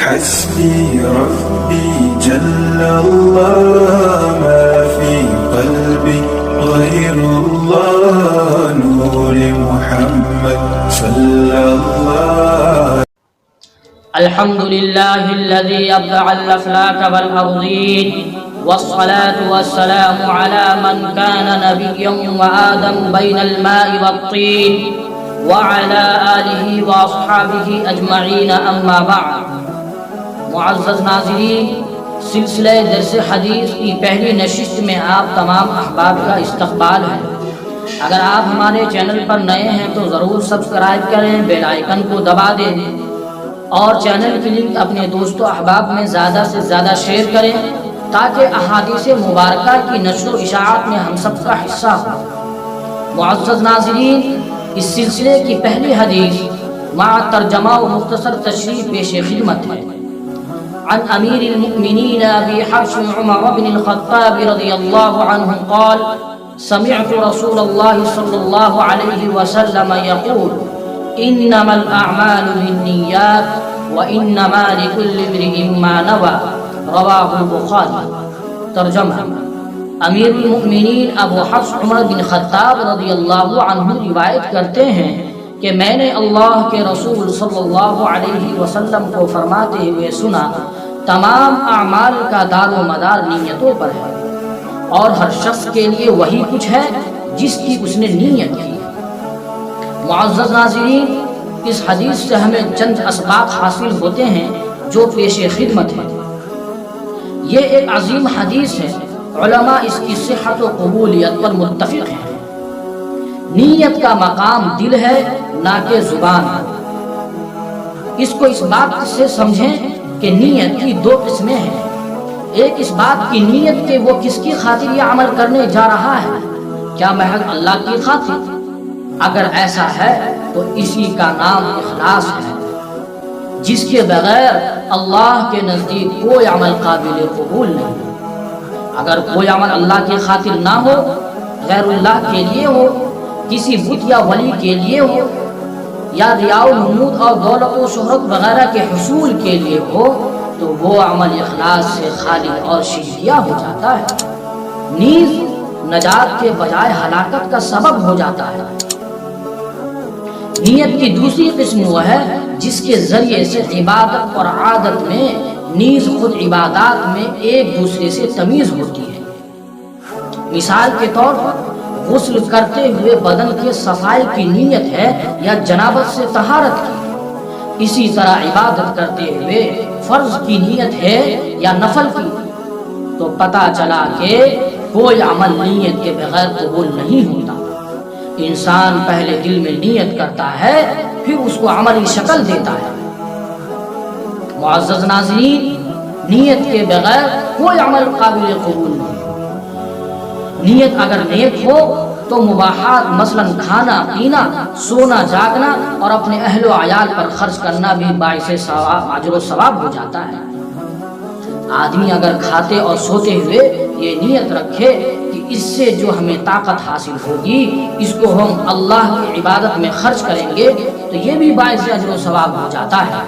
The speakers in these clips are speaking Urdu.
حسبي ربي جل الله ما في قلبي غير الله نور محمد صلى الله. الحمد لله الذي أبدع الأفلاك والأرضين، والصلاة والسلام على من كان نبيا وآدم بين الماء والطين، وعلى آلہ واصحابہ اجمعین، اما بعد. معزز ناظرین، سلسلہ درس حدیث کی پہلی نشست میں آپ تمام احباب کا استقبال ہے. اگر آپ ہمارے چینل پر نئے ہیں تو ضرور سبسکرائب کریں، بیل آئیکن کو دبا دیں اور چینل کی لنک اپنے دوستوں احباب میں زیادہ سے زیادہ شیئر کریں تاکہ احادیث مبارکہ کی نشر و اشاعت میں ہم سب کا حصہ ہو. معزز ناظرین، اس سلسلے کی پہلی حدیث مع ترجمہ و مختصر تشریح پیش خدمت ہے. عن امیر المؤمنین ابی حفص عمر بن الخطاب رضی اللہ عنہ قال سمعت رسول اللہ صلی اللہ علیہ وسلم یقول انما الاعمال بالنیات وانما لكل امرئ ما نوى رواہ البخاری. ترجمہ: امیر المؤمنین ابو حفص عمر بن خطاب رضی اللہ عنہ روایت کرتے ہیں کہ میں نے اللہ کے رسول صلی اللہ علیہ وسلم کو فرماتے ہوئے سنا، تمام اعمال کا دار و مدار نیتوں پر ہے اور ہر شخص کے لیے وہی کچھ ہے جس کی اس نے نیت کی. معزز ناظرین، اس حدیث سے ہمیں چند اسباق حاصل ہوتے ہیں جو پیش خدمت ہے. یہ ایک عظیم حدیث ہے، علماء اس کی صحت و قبولیت پر متفق ہیں. نیت کا مقام دل ہے نہ کہ زبان. اس کو اس بات سے سمجھیں کہ نیت کی دو قسمیں ہیں. ایک اس بات کی نیت کہ وہ کس کی خاطر یہ عمل کرنے جا رہا ہے، کیا محض اللہ کی خاطر؟ اگر ایسا ہے تو اسی کا نام اخلاص ہے، جس کے بغیر اللہ کے نزدیک کوئی عمل قابل قبول نہیں. اگر کوئی عمل اللہ کی خاطر نہ ہو، غیر اللہ کے لیے ہو، کسی بت یا ولی کے لیے ہو، یا ریا و نمود اور دولت و شہرت وغیرہ کے حصول کے لیے ہو، تو وہ عمل اخلاص سے خالی اور شرکیہ ہو جاتا ہے، نیز نجات کے بجائے ہلاکت کا سبب ہو جاتا ہے. نیت کی دوسری قسم وہ ہے جس کے ذریعے سے عبادت اور عادت میں نیز خود عبادات میں ایک دوسرے سے تمیز ہوتی ہے. مثال کے طور پر غسل کرتے ہوئے بدن کے صفائی کی نیت ہے یا جنابت سے طہارت کی. اسی طرح عبادت کرتے ہوئے فرض کی نیت ہے یا نفل کی. تو پتہ چلا کہ کوئی عمل نیت کے بغیر قبول نہیں ہوتا. انسان پہلے دل میں نیت کرتا ہے، پھر اس کو عملی شکل دیتا ہے. معزز ناظرین، نیت کے بغیر کوئی عمل قابل قبول نہیں. نیت اگر نیک ہو تو مباحات مثلا کھانا پینا، سونا جاگنا اور اپنے اہل و عیال پر خرچ کرنا بھی باعث اجر و ثواب ہو جاتا ہے. آدمی اگر کھاتے اور سوتے ہوئے یہ نیت رکھے کہ اس سے جو ہمیں طاقت حاصل ہوگی اس کو ہم اللہ کی عبادت میں خرچ کریں گے، تو یہ بھی باعث اجر و ثواب ہو جاتا ہے.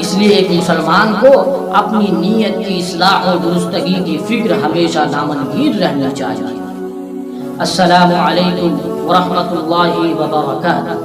اس لیے ایک مسلمان کو اپنی نیت کی اصلاح و درستگی کی فکر ہمیشہ دامنگیر رہنی چاہیے. السلام علیکم ورحمۃ اللہ وبرکاتہ.